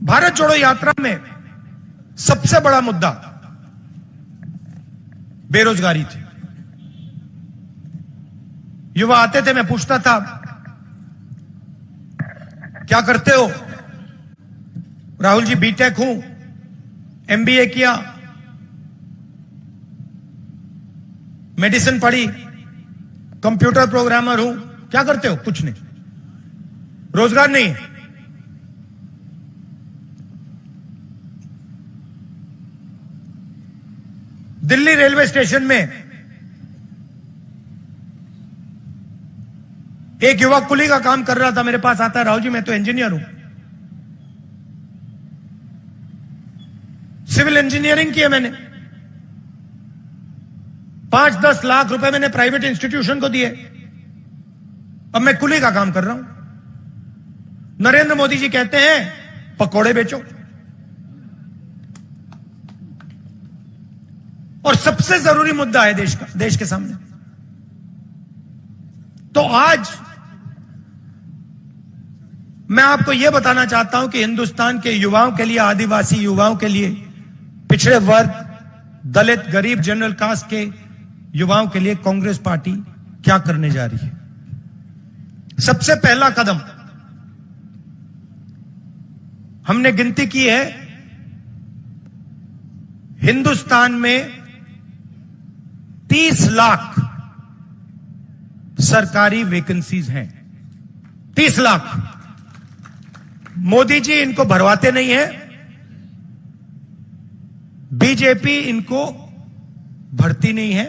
भारत जोड़ो यात्रा में सबसे बड़ा मुद्दा बेरोजगारी थी। युवा आते थे, मैं पूछता था क्या करते हो? राहुल जी बीटेक हूं, एमबीए किया, मेडिसिन पढ़ी, कंप्यूटर प्रोग्रामर हूं। क्या करते हो? कुछ नहीं, रोजगार नहीं है। दिल्ली रेलवे स्टेशन में एक युवक कुली का काम कर रहा था, मेरे पास आता है, राहुल जी मैं तो इंजीनियर हूं, सिविल इंजीनियरिंग की है मैंने, 5-10 लाख रुपए मैंने प्राइवेट इंस्टीट्यूशन को दिए, अब मैं कुली का काम कर रहा हूं। नरेंद्र मोदी जी कहते हैं पकोड़े बेचो। और सबसे जरूरी मुद्दा है देश के सामने। तो आज मैं आपको यह बताना चाहता हूं कि हिंदुस्तान के युवाओं के लिए, आदिवासी युवाओं के लिए, पिछड़े वर्ग, दलित, गरीब, जनरल कास्ट के युवाओं के लिए कांग्रेस पार्टी क्या करने जा रही है। सबसे पहला कदम हमने गिनती की है, हिंदुस्तान में 30 लाख सरकारी वैकेंसीज हैं। 30 लाख। मोदी जी इनको भरवाते नहीं है, बीजेपी इनको भरती नहीं है।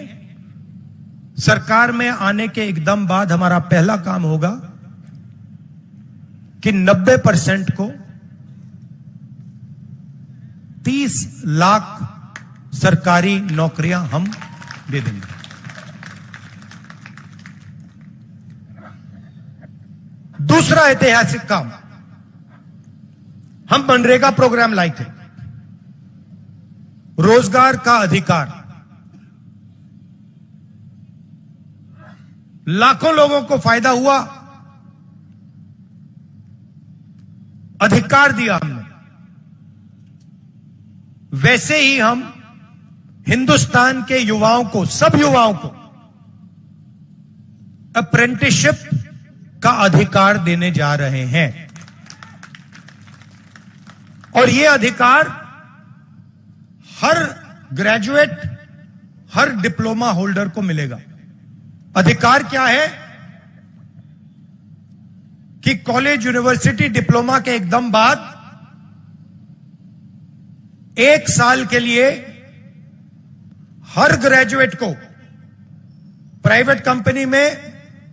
सरकार में आने के एकदम बाद हमारा पहला काम होगा कि 90% को 30 लाख सरकारी नौकरियां हम दे देंगे। दूसरा ऐतिहासिक काम, हम मनरेगा प्रोग्राम लाए थे, रोजगार का अधिकार। लाखों लोगों को फायदा हुआ, अधिकार दिया हमने। वैसे ही हम हिंदुस्तान के युवाओं को, सब युवाओं को अप्रेंटिसशिप का अधिकार देने जा रहे हैं। और यह अधिकार हर ग्रेजुएट, हर डिप्लोमा होल्डर को मिलेगा। अधिकार क्या है कि कॉलेज, यूनिवर्सिटी, डिप्लोमा के एकदम बाद 1 साल के लिए हर ग्रेजुएट को प्राइवेट कंपनी में,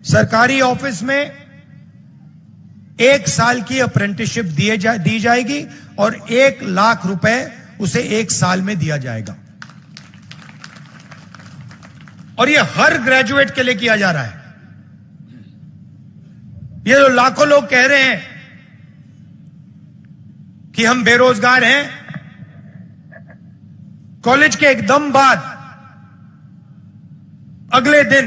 सरकारी ऑफिस में 1 साल की अप्रेंटिसशिप दी जाएगी और 1 लाख रुपए उसे 1 साल में दिया जाएगा। और यह हर ग्रेजुएट के लिए किया जा रहा है। ये जो लाखों लोग कह रहे हैं कि हम बेरोजगार हैं, कॉलेज के एकदम बाद अगले दिन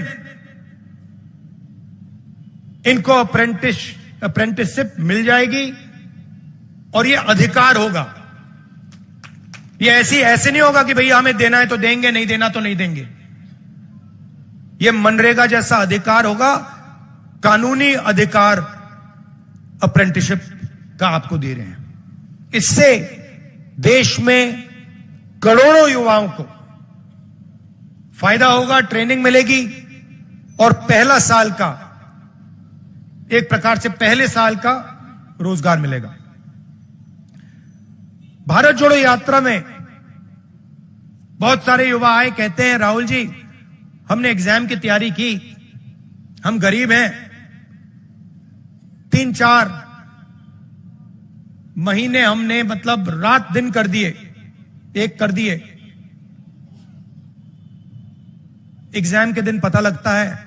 इनको अप्रेंटिसशिप मिल जाएगी और यह अधिकार होगा। यह ऐसे नहीं होगा कि भैया हमें देना है तो देंगे, नहीं देना तो नहीं देंगे। यह मनरेगा जैसा अधिकार होगा, कानूनी अधिकार अप्रेंटिसशिप का आपको दे रहे हैं। इससे देश में करोड़ों युवाओं को फायदा होगा, ट्रेनिंग मिलेगी और पहला साल का, एक प्रकार से पहले साल का रोजगार मिलेगा। भारत जोड़ो यात्रा में बहुत सारे युवा आए, कहते हैं राहुल जी हमने एग्जाम की तैयारी की, हम गरीब हैं, 3-4 महीने हमने मतलब रात दिन कर दिए, एक कर दिए। एग्जाम के दिन पता लगता है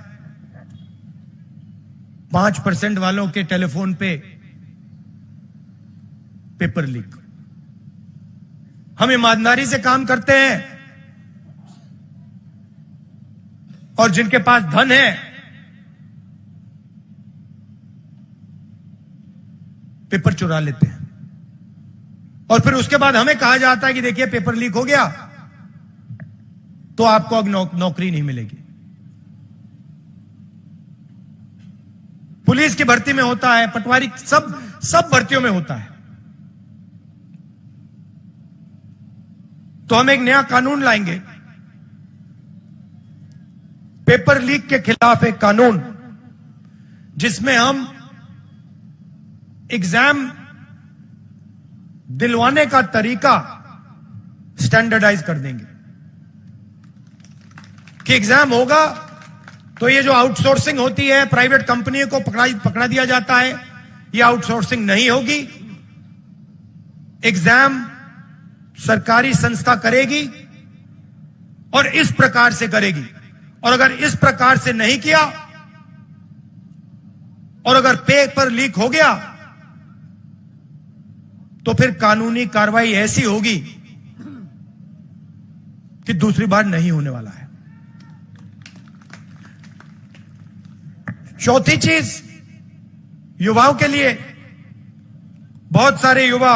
5% वालों के टेलीफोन पे पेपर लीक। हम ईमानदारी से काम करते हैं और जिनके पास धन है पेपर चुरा लेते हैं। और फिर उसके बाद हमें कहा जाता है कि देखिए पेपर लीक हो गया तो आपको अब नौकरी नहीं मिलेगी। पुलिस की भर्ती में होता है, पटवारी सब भर्तियों में होता है। तो हम एक नया कानून लाएंगे, पेपर लीक के खिलाफ एक कानून, जिसमें हम एग्जाम दिलवाने का तरीका स्टैंडर्डाइज कर देंगे कि एग्जाम होगा तो ये जो आउटसोर्सिंग होती है, प्राइवेट कंपनियों को पकड़ा दिया जाता है, ये आउटसोर्सिंग नहीं होगी। एग्जाम सरकारी संस्था करेगी और इस प्रकार से करेगी। और अगर इस प्रकार से नहीं किया और अगर पेपर लीक हो गया तो फिर कानूनी कार्रवाई ऐसी होगी कि दूसरी बार नहीं होने वाला है। चौथी चीज, युवाओं के लिए बहुत सारे युवा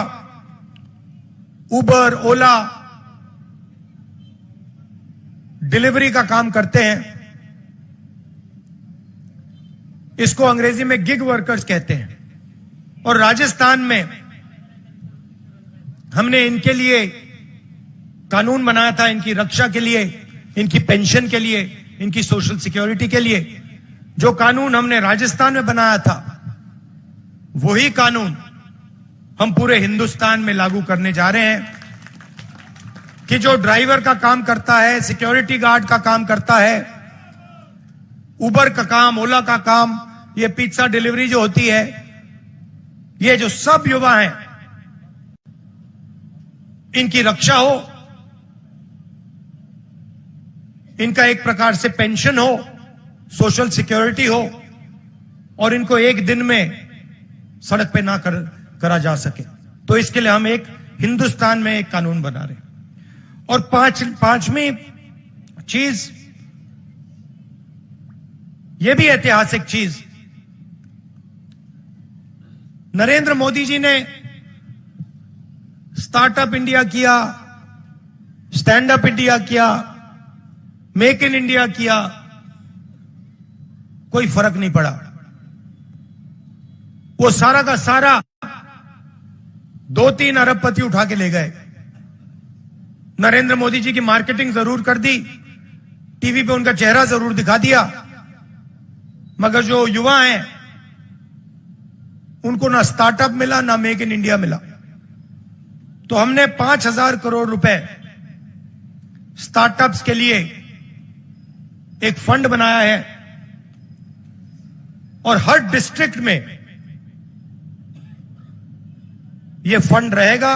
उबर, ओला, डिलीवरी का काम करते हैं। इसको अंग्रेजी में गिग वर्कर्स कहते हैं। और राजस्थान में हमने इनके लिए कानून बनाया था, इनकी रक्षा के लिए, इनकी पेंशन के लिए, इनकी सोशल सिक्योरिटी के लिए। जो कानून हमने राजस्थान में बनाया था वही कानून हम पूरे हिंदुस्तान में लागू करने जा रहे हैं कि जो ड्राइवर का काम करता है, सिक्योरिटी गार्ड का काम करता है, उबर का काम, ओला का काम, ये पिज्जा डिलीवरी जो होती है, ये जो सब युवा हैं, इनकी रक्षा हो, इनका एक प्रकार से पेंशन हो, सोशल सिक्योरिटी हो और इनको एक दिन में सड़क पे ना करा जा सके। तो इसके लिए हम एक हिंदुस्तान में एक कानून बना रहे हैं। और पांचवी चीज, यह भी ऐतिहासिक चीज, नरेंद्र मोदी जी ने स्टार्टअप इंडिया किया, स्टैंड अप इंडिया किया, मेक इन इंडिया किया, कोई फर्क नहीं पड़ा। वो सारा का सारा 2-3 अरबपति उठा के ले गए। नरेंद्र मोदी जी की मार्केटिंग जरूर कर दी, टीवी पे उनका चेहरा जरूर दिखा दिया, मगर जो युवा हैं उनको ना स्टार्टअप मिला, ना मेक इन इंडिया मिला। तो हमने 5,000 करोड़ रुपए स्टार्टअप्स के लिए एक फंड बनाया है और हर डिस्ट्रिक्ट में यह फंड रहेगा।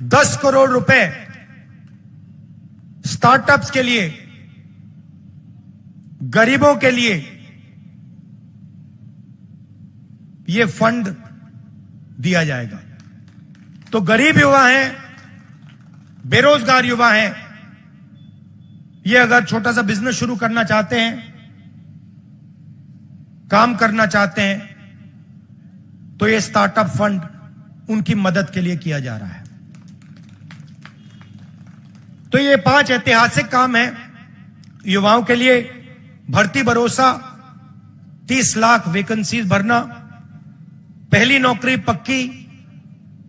10 करोड़ रुपए स्टार्टअप्स के लिए, गरीबों के लिए यह फंड दिया जाएगा। तो गरीब युवा हैं, बेरोजगार युवा हैं, ये अगर छोटा सा बिजनेस शुरू करना चाहते हैं, काम करना चाहते हैं, तो ये स्टार्टअप फंड उनकी मदद के लिए किया जा रहा है। तो ये 5 ऐतिहासिक काम हैं युवाओं के लिए। भर्ती भरोसा, 30 लाख वैकेंसीज भरना, पहली नौकरी पक्की,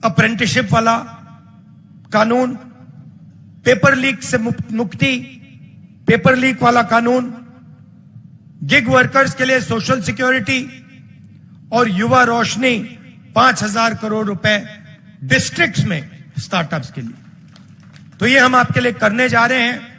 अप्रेंटिसशिप वाला कानून, पेपर लीक से मुक्ति, पेपर लीक वाला कानून, गिग वर्कर्स के लिए सोशल सिक्योरिटी और युवा रोशनी, 5,000 करोड़ रुपए डिस्ट्रिक्ट्स में स्टार्टअप्स के लिए। तो ये हम आपके लिए करने जा रहे हैं।